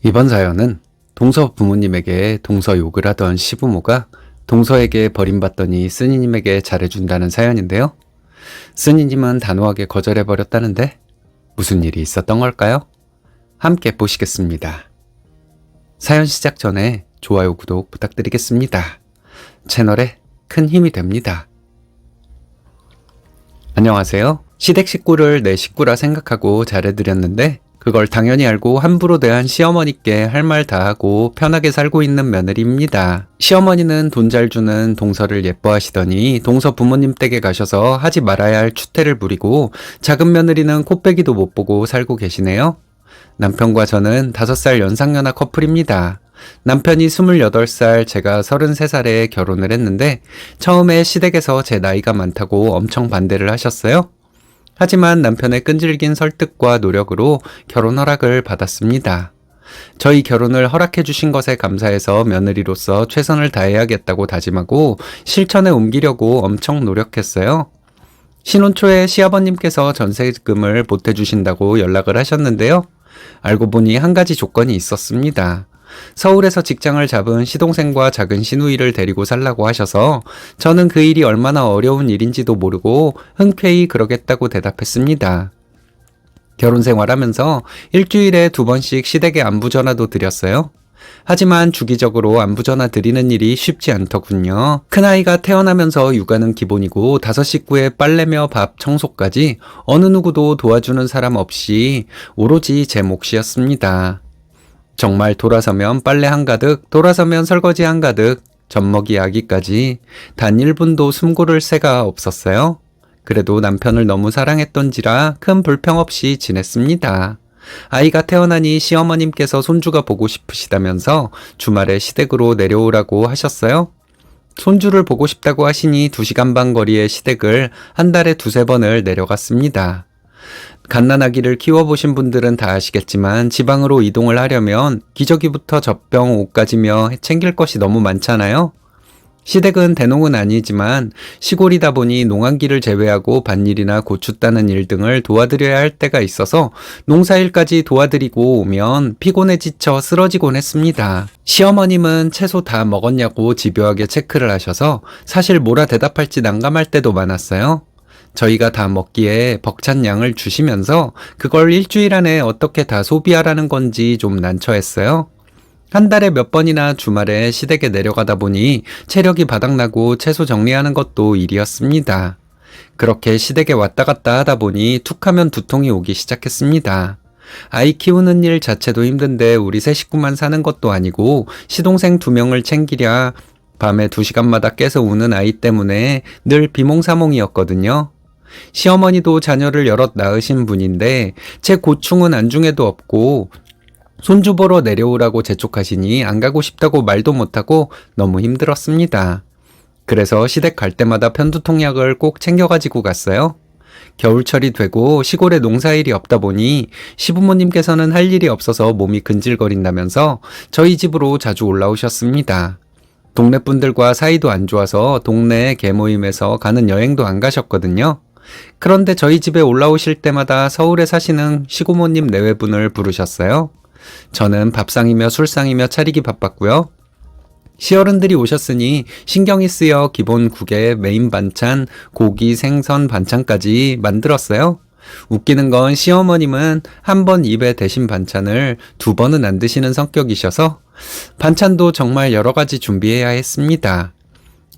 이번 사연은 동서 부모님에게 동서 욕을 하던 시부모가 동서에게 버림받더니 쓰니님에게 잘해준다는 사연인데요. 쓰니님은 단호하게 거절해버렸다는데 무슨 일이 있었던 걸까요? 함께 보시겠습니다. 사연 시작 전에 좋아요, 구독 부탁드리겠습니다. 채널에 큰 힘이 됩니다. 안녕하세요. 시댁 식구를 내 식구라 생각하고 잘해드렸는데 그걸 당연히 알고 함부로 대한 시어머니께 할 말 다 하고 편하게 살고 있는 며느리입니다. 시어머니는 돈 잘 주는 동서를 예뻐하시더니 동서 부모님 댁에 가셔서 하지 말아야 할 추태를 부리고 작은 며느리는 코빼기도 못 보고 살고 계시네요. 남편과 저는 5살 연상연하 커플입니다. 남편이 28살, 제가 33살에 결혼을 했는데 처음에 시댁에서 제 나이가 많다고 엄청 반대를 하셨어요. 하지만 남편의 끈질긴 설득과 노력으로 결혼 허락을 받았습니다. 저희 결혼을 허락해 주신 것에 감사해서 며느리로서 최선을 다해야겠다고 다짐하고 실천에 옮기려고 엄청 노력했어요. 신혼 초에 시아버님께서 전세금을 보태주신다고 연락을 하셨는데요. 알고 보니 한 가지 조건이 있었습니다. 서울에서 직장을 잡은 시동생과 작은 시누이를 데리고 살라고 하셔서 저는 그 일이 얼마나 어려운 일인지도 모르고 흔쾌히 그러겠다고 대답했습니다. 결혼 생활하면서 일주일에 2번씩 시댁에 안부전화도 드렸어요. 하지만 주기적으로 안부전화 드리는 일이 쉽지 않더군요. 큰아이가 태어나면서 육아는 기본이고 5 식구의 빨래며 밥, 청소까지 어느 누구도 도와주는 사람 없이 오로지 제 몫이었습니다. 정말 돌아서면 빨래 한가득, 돌아서면 설거지 한가득, 젖먹이 아기까지 단 1분도 숨 고를 새가 없었어요. 그래도 남편을 너무 사랑했던지라 큰 불평 없이 지냈습니다. 아이가 태어나니 시어머님께서 손주가 보고 싶으시다면서 주말에 시댁으로 내려오라고 하셨어요. 손주를 보고 싶다고 하시니 2시간 반 거리의 시댁을 한 달에 2-3번을 내려갔습니다. 갓난아기를 키워보신 분들은 다 아시겠지만 지방으로 이동을 하려면 기저귀부터 젖병, 옷까지며 챙길 것이 너무 많잖아요. 시댁은 대농은 아니지만 시골이다 보니 농한기를 제외하고 밭일이나 고추 따는 일 등을 도와드려야 할 때가 있어서 농사일까지 도와드리고 오면 피곤해 지쳐 쓰러지곤 했습니다. 시어머님은 채소 다 먹었냐고 집요하게 체크를 하셔서 사실 뭐라 대답할지 난감할 때도 많았어요. 저희가 다 먹기에 벅찬 양을 주시면서 그걸 일주일 안에 어떻게 다 소비하라는 건지 좀 난처했어요. 한 달에 몇 번이나 주말에 시댁에 내려가다 보니 체력이 바닥나고 채소 정리하는 것도 일이었습니다. 그렇게 시댁에 왔다 갔다 하다 보니 툭하면 두통이 오기 시작했습니다. 아이 키우는 일 자체도 힘든데 우리 3 식구만 사는 것도 아니고 시동생 2명을 챙기랴 밤에 2시간마다 깨서 우는 아이 때문에 늘 비몽사몽이었거든요. 시어머니도 자녀를 여럿 낳으신 분인데 제 고충은 안중에도 없고 손주 보러 내려오라고 재촉하시니 안 가고 싶다고 말도 못하고 너무 힘들었습니다. 그래서 시댁 갈 때마다 편두통약을 꼭 챙겨가지고 갔어요. 겨울철이 되고 시골에 농사일이 없다 보니 시부모님께서는 할 일이 없어서 몸이 근질거린다면서 저희 집으로 자주 올라오셨습니다. 동네 분들과 사이도 안 좋아서 동네 개모임에서 가는 여행도 안 가셨거든요. 그런데 저희 집에 올라오실 때마다 서울에 사시는 시고모님 내외분을 부르셨어요. 저는 밥상이며 술상이며 차리기 바빴고요. 시어른들이 오셨으니 신경이 쓰여 기본 국에 메인 반찬, 고기, 생선 반찬까지 만들었어요. 웃기는 건 시어머님은 한 번 입에 대신 반찬을 2번은 안 드시는 성격이셔서 반찬도 정말 여러 가지 준비해야 했습니다.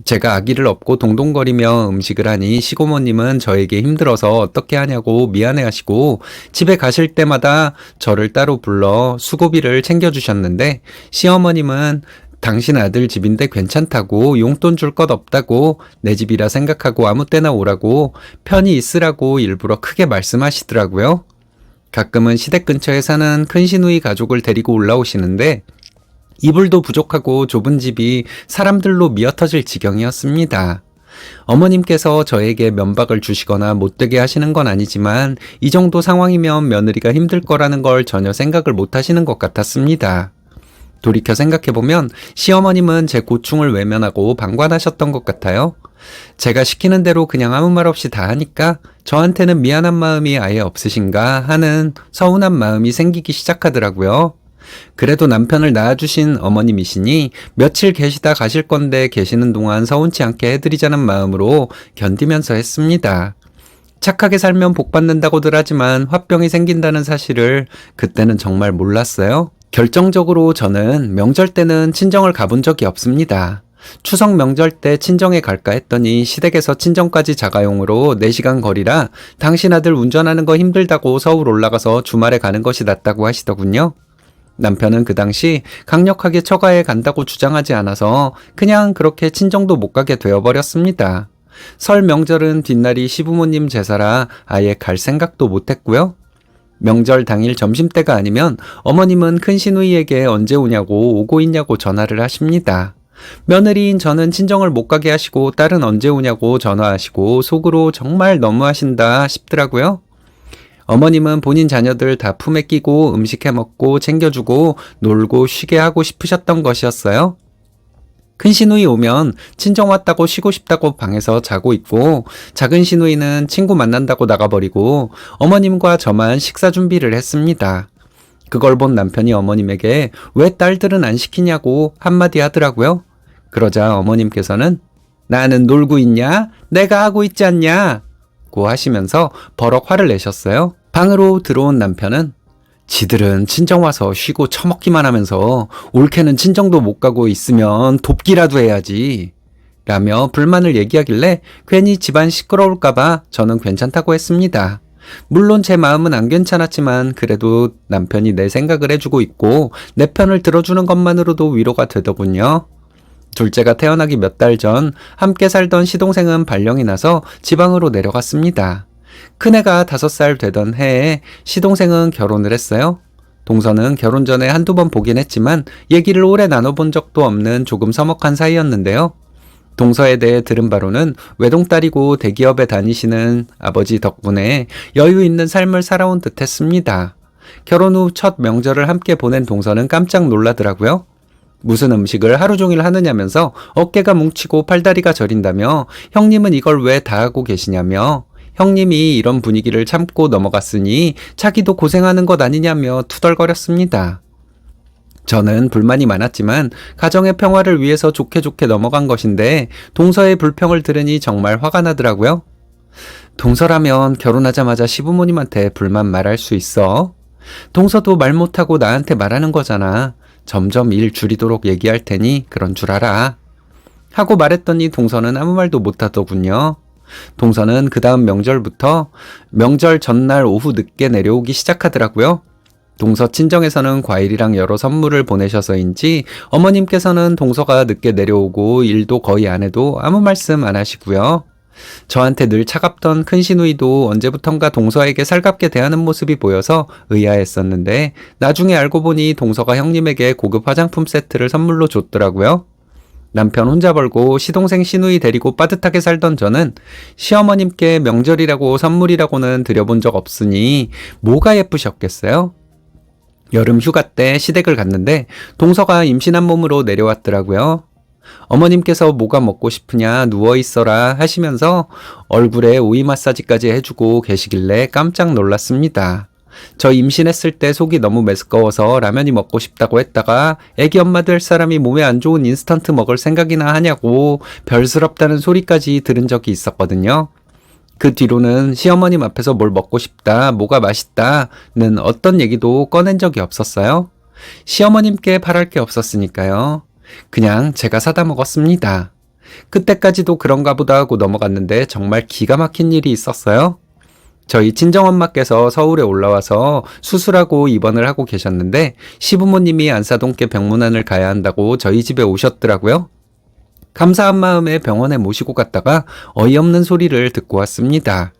제가 아기를 업고 동동거리며 음식을 하니 시고모님은 저에게 힘들어서 어떻게 하냐고 미안해하시고 집에 가실 때마다 저를 따로 불러 수고비를 챙겨주셨는데 시어머님은 당신 아들 집인데 괜찮다고 용돈 줄 것 없다고 내 집이라 생각하고 아무 때나 오라고 편히 있으라고 일부러 크게 말씀하시더라고요. 가끔은 시댁 근처에 사는 큰 시누이 가족을 데리고 올라오시는데 이불도 부족하고 좁은 집이 사람들로 미어터질 지경이었습니다. 어머님께서 저에게 면박을 주시거나 못되게 하시는 건 아니지만 이 정도 상황이면 며느리가 힘들 거라는 걸 전혀 생각을 못 하시는 것 같았습니다. 돌이켜 생각해보면 시어머님은 제 고충을 외면하고 방관하셨던 것 같아요. 제가 시키는 대로 그냥 아무 말 없이 다 하니까 저한테는 미안한 마음이 아예 없으신가 하는 서운한 마음이 생기기 시작하더라고요. 그래도 남편을 낳아주신 어머님이시니 며칠 계시다 가실 건데 계시는 동안 서운치 않게 해드리자는 마음으로 견디면서 했습니다. 착하게 살면 복 받는다고들 하지만 화병이 생긴다는 사실을 그때는 정말 몰랐어요. 결정적으로 저는 명절 때는 친정을 가본 적이 없습니다. 추석 명절 때 친정에 갈까 했더니 시댁에서 친정까지 자가용으로 4시간 거리라 당신 아들 운전하는 거 힘들다고 서울 올라가서 주말에 가는 것이 낫다고 하시더군요. 남편은 그 당시 강력하게 처가에 간다고 주장하지 않아서 그냥 그렇게 친정도 못 가게 되어버렸습니다. 설 명절은 뒷날이 시부모님 제사라 아예 갈 생각도 못했고요. 명절 당일 점심때가 아니면 어머님은 큰 시누이에게 언제 오냐고 오고 있냐고 전화를 하십니다. 며느리인 저는 친정을 못 가게 하시고 딸은 언제 오냐고 전화하시고 속으로 정말 너무하신다 싶더라고요. 어머님은 본인 자녀들 다 품에 끼고 음식 해먹고 챙겨주고 놀고 쉬게 하고 싶으셨던 것이었어요. 큰 시누이 오면 친정 왔다고 쉬고 싶다고 방에서 자고 있고 작은 시누이는 친구 만난다고 나가버리고 어머님과 저만 식사 준비를 했습니다. 그걸 본 남편이 어머님에게 왜 딸들은 안 시키냐고 한마디 하더라고요. 그러자 어머님께서는 나는 놀고 있냐? 내가 하고 있지 않냐? 고 하시면서 버럭 화를 내셨어요. 방으로 들어온 남편은 지들은 친정 와서 쉬고 처먹기만 하면서 올케는 친정도 못 가고 있으면 돕기라도 해야지 라며 불만을 얘기하길래 괜히 집안 시끄러울까봐 저는 괜찮다고 했습니다. 물론 제 마음은 안 괜찮았지만 그래도 남편이 내 생각을 해주고 있고 내 편을 들어주는 것만으로도 위로가 되더군요. 둘째가 태어나기 몇 달 전 함께 살던 시동생은 발령이 나서 지방으로 내려갔습니다. 큰애가 5살 되던 해에 시동생은 결혼을 했어요. 동서는 결혼 전에 한두 번 보긴 했지만 얘기를 오래 나눠본 적도 없는 조금 서먹한 사이였는데요. 동서에 대해 들은 바로는 외동딸이고 대기업에 다니시는 아버지 덕분에 여유 있는 삶을 살아온 듯 했습니다. 결혼 후 첫 명절을 함께 보낸 동서는 깜짝 놀라더라고요. 무슨 음식을 하루 종일 하느냐면서 어깨가 뭉치고 팔다리가 저린다며 형님은 이걸 왜 다 하고 계시냐며 형님이 이런 분위기를 참고 넘어갔으니 자기도 고생하는 것 아니냐며 투덜거렸습니다. 저는 불만이 많았지만 가정의 평화를 위해서 좋게 넘어간 것인데 동서의 불평을 들으니 정말 화가 나더라고요. 동서라면 결혼하자마자 시부모님한테 불만 말할 수 있어? 동서도 말 못하고 나한테 말하는 거잖아. 점점 일 줄이도록 얘기할 테니 그런 줄 알아. 하고 말했더니 동서는 아무 말도 못하더군요. 동서는 그 다음 명절부터 명절 전날 오후 늦게 내려오기 시작하더라고요. 동서 친정에서는 과일이랑 여러 선물을 보내셔서인지 어머님께서는 동서가 늦게 내려오고 일도 거의 안 해도 아무 말씀 안 하시고요. 저한테 늘 차갑던 큰 시누이도 언제부턴가 동서에게 살갑게 대하는 모습이 보여서 의아했었는데 나중에 알고 보니 동서가 형님에게 고급 화장품 세트를 선물로 줬더라고요. 남편 혼자 벌고 시동생 시누이 데리고 빠듯하게 살던 저는 시어머님께 명절이라고 선물이라고는 드려본 적 없으니 뭐가 예쁘셨겠어요? 여름 휴가 때 시댁을 갔는데 동서가 임신한 몸으로 내려왔더라고요. 어머님께서 뭐가 먹고 싶으냐 누워있어라 하시면서 얼굴에 오이 마사지까지 해주고 계시길래 깜짝 놀랐습니다. 저 임신했을 때 속이 너무 메스꺼워서 라면이 먹고 싶다고 했다가 애기 엄마 될 사람이 몸에 안 좋은 인스턴트 먹을 생각이나 하냐고 별스럽다는 소리까지 들은 적이 있었거든요. 그 뒤로는 시어머님 앞에서 뭘 먹고 싶다, 뭐가 맛있다는 어떤 얘기도 꺼낸 적이 없었어요. 시어머님께 바랄 게 없었으니까요. 그냥 제가 사다 먹었습니다. 그때까지도 그런가 보다 하고 넘어갔는데 정말 기가 막힌 일이 있었어요. 저희 친정엄마께서 서울에 올라와서 수술하고 입원을 하고 계셨는데 시부모님이 안사동께 병문안을 가야 한다고 저희 집에 오셨더라고요. 감사한 마음에 병원에 모시고 갔다가 어이없는 소리를 듣고 왔습니다.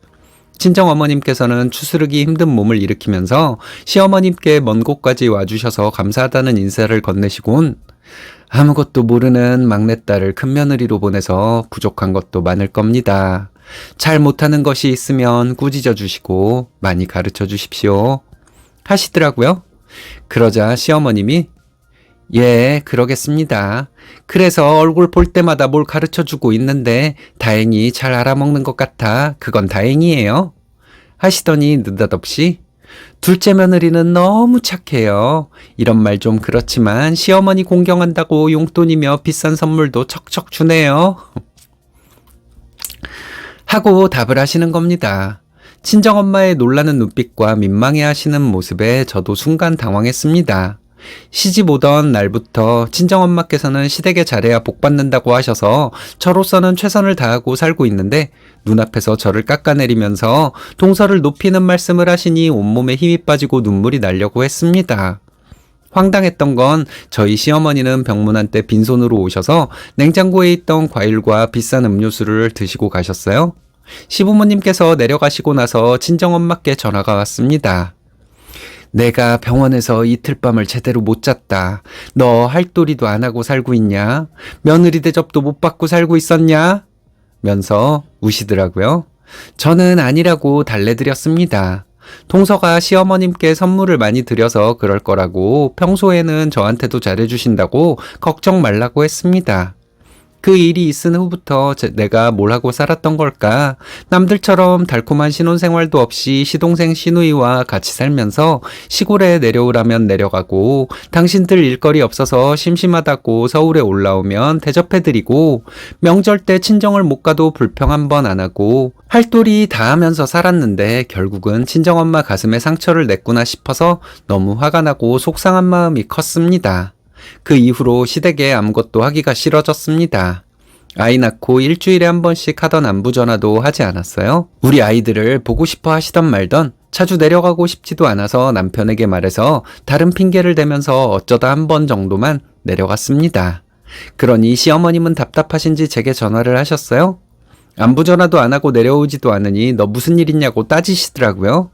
친정어머님께서는 추스르기 힘든 몸을 일으키면서 시어머님께 먼 곳까지 와주셔서 감사하다는 인사를 건네시곤 아무것도 모르는 막내딸을 큰며느리로 보내서 부족한 것도 많을 겁니다. 잘 못하는 것이 있으면 꾸짖어 주시고 많이 가르쳐 주십시오. 하시더라고요. 그러자 시어머님이 예, 그러겠습니다. 그래서 얼굴 볼 때마다 뭘 가르쳐 주고 있는데 다행히 잘 알아먹는 것 같아. 그건 다행이에요. 하시더니 느닷없이 둘째 며느리는 너무 착해요. 이런 말 좀 그렇지만 시어머니 공경한다고 용돈이며 비싼 선물도 척척 주네요. 하고 답을 하시는 겁니다. 친정엄마의 놀라는 눈빛과 민망해 하시는 모습에 저도 순간 당황했습니다. 시집 오던 날부터 친정엄마께서는 시댁에 잘해야 복 받는다고 하셔서 저로서는 최선을 다하고 살고 있는데 눈앞에서 저를 깎아내리면서 동서를 높이는 말씀을 하시니 온몸에 힘이 빠지고 눈물이 나려고 했습니다. 황당했던 건 저희 시어머니는 병문안 때 빈손으로 오셔서 냉장고에 있던 과일과 비싼 음료수를 드시고 가셨어요. 시부모님께서 내려가시고 나서 친정엄마께 전화가 왔습니다. 내가 병원에서 이틀 밤을 제대로 못 잤다. 너 할도리도 안 하고 살고 있냐? 며느리 대접도 못 받고 살고 있었냐? 면서 우시더라고요. 저는 아니라고 달래드렸습니다. 동서가 시어머님께 선물을 많이 드려서 그럴 거라고 평소에는 저한테도 잘해주신다고 걱정 말라고 했습니다. 그 일이 있은 후부터 내가 뭘 하고 살았던 걸까? 남들처럼 달콤한 신혼생활도 없이 시동생 시누이와 같이 살면서 시골에 내려오라면 내려가고 당신들 일거리 없어서 심심하다고 서울에 올라오면 대접해드리고 명절 때 친정을 못 가도 불평 한 번 안 하고 할도리 다 하면서 살았는데 결국은 친정엄마 가슴에 상처를 냈구나 싶어서 너무 화가 나고 속상한 마음이 컸습니다. 그 이후로 시댁에 아무것도 하기가 싫어졌습니다. 아이 낳고 일주일에 한 번씩 하던 안부 전화도 하지 않았어요. 우리 아이들을 보고 싶어 하시던 말던 자주 내려가고 싶지도 않아서 남편에게 말해서 다른 핑계를 대면서 어쩌다 한 번 정도만 내려갔습니다. 그러니 시어머님은 답답하신지 제게 전화를 하셨어요. 안부 전화도 안 하고 내려오지도 않으니 너 무슨 일 있냐고 따지시더라고요.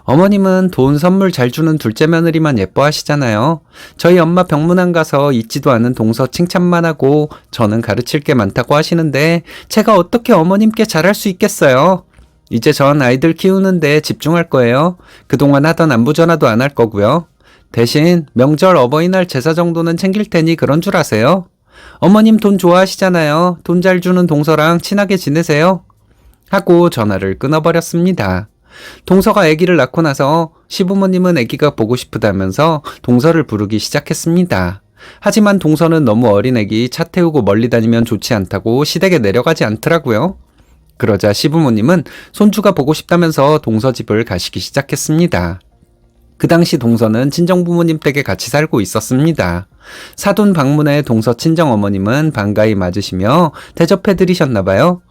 어머님은 돈 선물 잘 주는 둘째 며느리만 예뻐하시잖아요. 저희 엄마 병문안 가서 있지도 않은 동서 칭찬만 하고 저는 가르칠 게 많다고 하시는데 제가 어떻게 어머님께 잘할 수 있겠어요. 이제 전 아이들 키우는데 집중할 거예요. 그동안 하던 안부 전화도 안 할 거고요. 대신 명절 어버이날 제사 정도는 챙길 테니 그런 줄 아세요. 어머님 돈 좋아하시잖아요. 돈 잘 주는 동서랑 친하게 지내세요. 하고 전화를 끊어버렸습니다. 동서가 아기를 낳고 나서 시부모님은 아기가 보고 싶다면서 동서를 부르기 시작했습니다. 하지만 동서는 너무 어린 아기 차 태우고 멀리 다니면 좋지 않다고 시댁에 내려가지 않더라고요. 그러자 시부모님은 손주가 보고 싶다면서 동서 집을 가시기 시작했습니다. 그 당시 동서는 친정부모님 댁에 같이 살고 있었습니다. 사돈 방문에 동서 친정어머님은 반가이 맞으시며 대접해드리셨나봐요.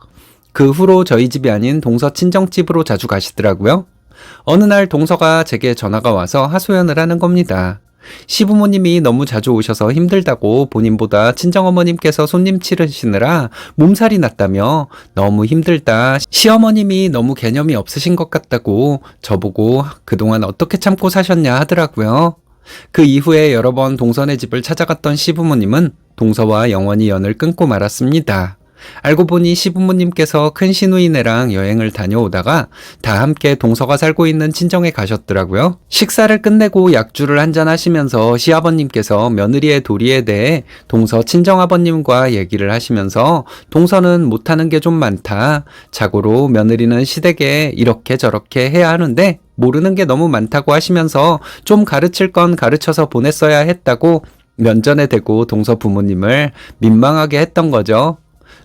그 후로 저희 집이 아닌 동서 친정집으로 자주 가시더라고요. 어느 날 동서가 제게 전화가 와서 하소연을 하는 겁니다. 시부모님이 너무 자주 오셔서 힘들다고 본인보다 친정어머님께서 손님 치르시느라 몸살이 났다며 너무 힘들다. 시어머님이 너무 개념이 없으신 것 같다고 저보고 그동안 어떻게 참고 사셨냐 하더라고요. 그 이후에 여러 번 동서네 집을 찾아갔던 시부모님은 동서와 영원히 연을 끊고 말았습니다. 알고 보니 시부모님께서 큰 시누이네랑 여행을 다녀오다가 다 함께 동서가 살고 있는 친정에 가셨더라고요. 식사를 끝내고 약주를 한잔 하시면서 시아버님께서 며느리의 도리에 대해 동서 친정아버님과 얘기를 하시면서 동서는 못하는 게 좀 많다. 자고로 며느리는 시댁에 이렇게 저렇게 해야 하는데 모르는 게 너무 많다고 하시면서 좀 가르칠 건 가르쳐서 보냈어야 했다고 면전에 대고 동서 부모님을 민망하게 했던 거죠.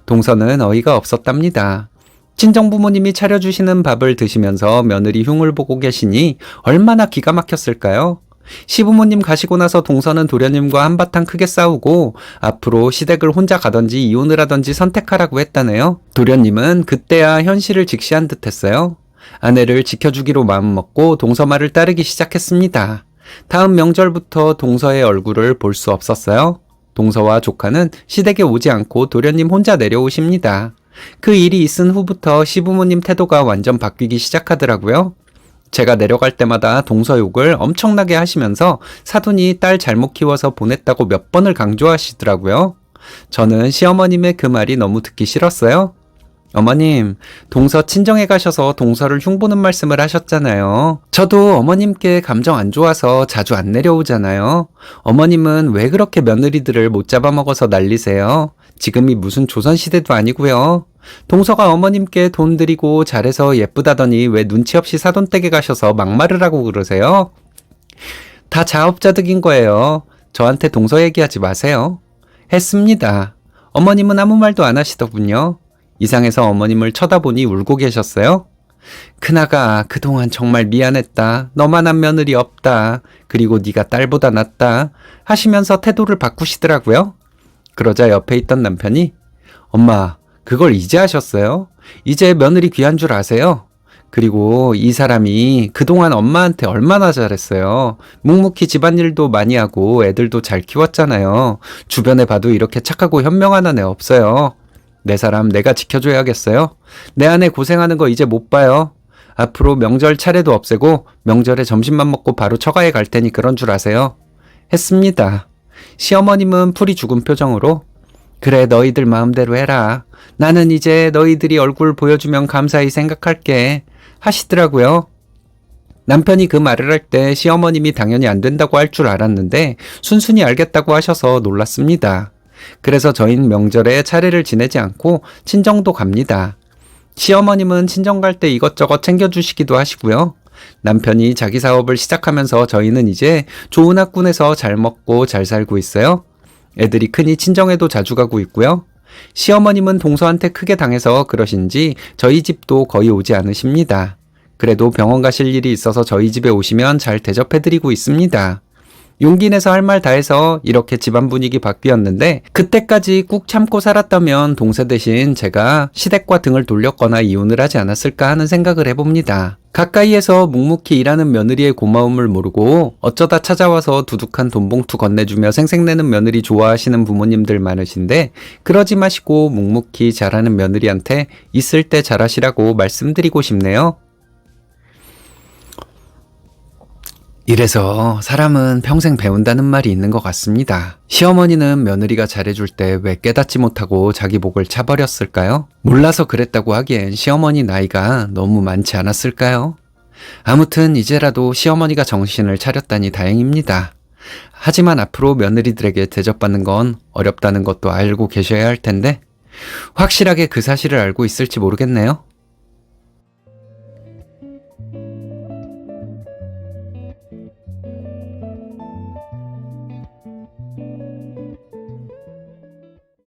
동서는 어이가 없었답니다. 친정부모님이 차려주시는 밥을 드시면서 며느리 흉을 보고 계시니 얼마나 기가 막혔을까요? 시부모님 가시고 나서 동서는 도련님과 한바탕 크게 싸우고 앞으로 시댁을 혼자 가든지 이혼을 하든지 선택하라고 했다네요. 도련님은 그때야 현실을 직시한 듯 했어요. 아내를 지켜주기로 마음먹고 동서 말을 따르기 시작했습니다. 다음 명절부터 동서의 얼굴을 볼 수 없었어요. 동서와 조카는 시댁에 오지 않고 도련님 혼자 내려오십니다. 그 일이 있은 후부터 시부모님 태도가 완전 바뀌기 시작하더라고요. 제가 내려갈 때마다 동서 욕을 엄청나게 하시면서 사돈이 딸 잘못 키워서 보냈다고 몇 번을 강조하시더라고요. 저는 시어머님의 그 말이 너무 듣기 싫었어요. 어머님, 동서 친정에 가셔서 동서를 흉보는 말씀을 하셨잖아요. 저도 어머님께 감정 안 좋아서 자주 안 내려오잖아요. 어머님은 왜 그렇게 며느리들을 못 잡아먹어서 난리세요? 지금이 무슨 조선시대도 아니고요. 동서가 어머님께 돈 드리고 잘해서 예쁘다더니 왜 눈치 없이 사돈댁에 가셔서 막말을 하고 그러세요? 다 자업자득인 거예요. 저한테 동서 얘기하지 마세요. 했습니다. 어머님은 아무 말도 안 하시더군요. 이상해서 어머님을 쳐다보니 울고 계셨어요. 큰아가 그동안 정말 미안했다. 너만한 며느리 없다. 그리고 네가 딸보다 낫다. 하시면서 태도를 바꾸시더라고요. 그러자 옆에 있던 남편이 엄마 그걸 이제 하셨어요? 이제 며느리 귀한 줄 아세요? 그리고 이 사람이 그동안 엄마한테 얼마나 잘했어요. 묵묵히 집안일도 많이 하고 애들도 잘 키웠잖아요. 주변에 봐도 이렇게 착하고 현명한 애 없어요. 내 사람 내가 지켜줘야겠어요. 내 아내 고생하는 거 이제 못 봐요. 앞으로 명절 차례도 없애고 명절에 점심만 먹고 바로 처가에 갈 테니 그런 줄 아세요. 했습니다. 시어머님은 풀이 죽은 표정으로 그래 너희들 마음대로 해라. 나는 이제 너희들이 얼굴 보여주면 감사히 생각할게. 하시더라고요. 남편이 그 말을 할 때 시어머님이 당연히 안 된다고 할 줄 알았는데 순순히 알겠다고 하셔서 놀랐습니다. 그래서 저희는 명절에 차례를 지내지 않고 친정도 갑니다. 시어머님은 친정 갈 때 이것저것 챙겨주시기도 하시고요. 남편이 자기 사업을 시작하면서 저희는 이제 좋은 학군에서 잘 먹고 잘 살고 있어요. 애들이 크니 친정에도 자주 가고 있고요. 시어머님은 동서한테 크게 당해서 그러신지 저희 집도 거의 오지 않으십니다. 그래도 병원 가실 일이 있어서 저희 집에 오시면 잘 대접해드리고 있습니다. 용기 내서 할 말 다 해서 이렇게 집안 분위기 바뀌었는데 그때까지 꾹 참고 살았다면 동서 대신 제가 시댁과 등을 돌렸거나 이혼을 하지 않았을까 하는 생각을 해봅니다. 가까이에서 묵묵히 일하는 며느리의 고마움을 모르고 어쩌다 찾아와서 두둑한 돈봉투 건네주며 생색내는 며느리 좋아하시는 부모님들 많으신데 그러지 마시고 묵묵히 잘하는 며느리한테 있을 때 잘하시라고 말씀드리고 싶네요. 이래서 사람은 평생 배운다는 말이 있는 것 같습니다. 시어머니는 며느리가 잘해줄 때 왜 깨닫지 못하고 자기 목을 차버렸을까요? 몰라서 그랬다고 하기엔 시어머니 나이가 너무 많지 않았을까요? 아무튼 이제라도 시어머니가 정신을 차렸다니 다행입니다. 하지만 앞으로 며느리들에게 대접받는 건 어렵다는 것도 알고 계셔야 할 텐데 확실하게 그 사실을 알고 있을지 모르겠네요.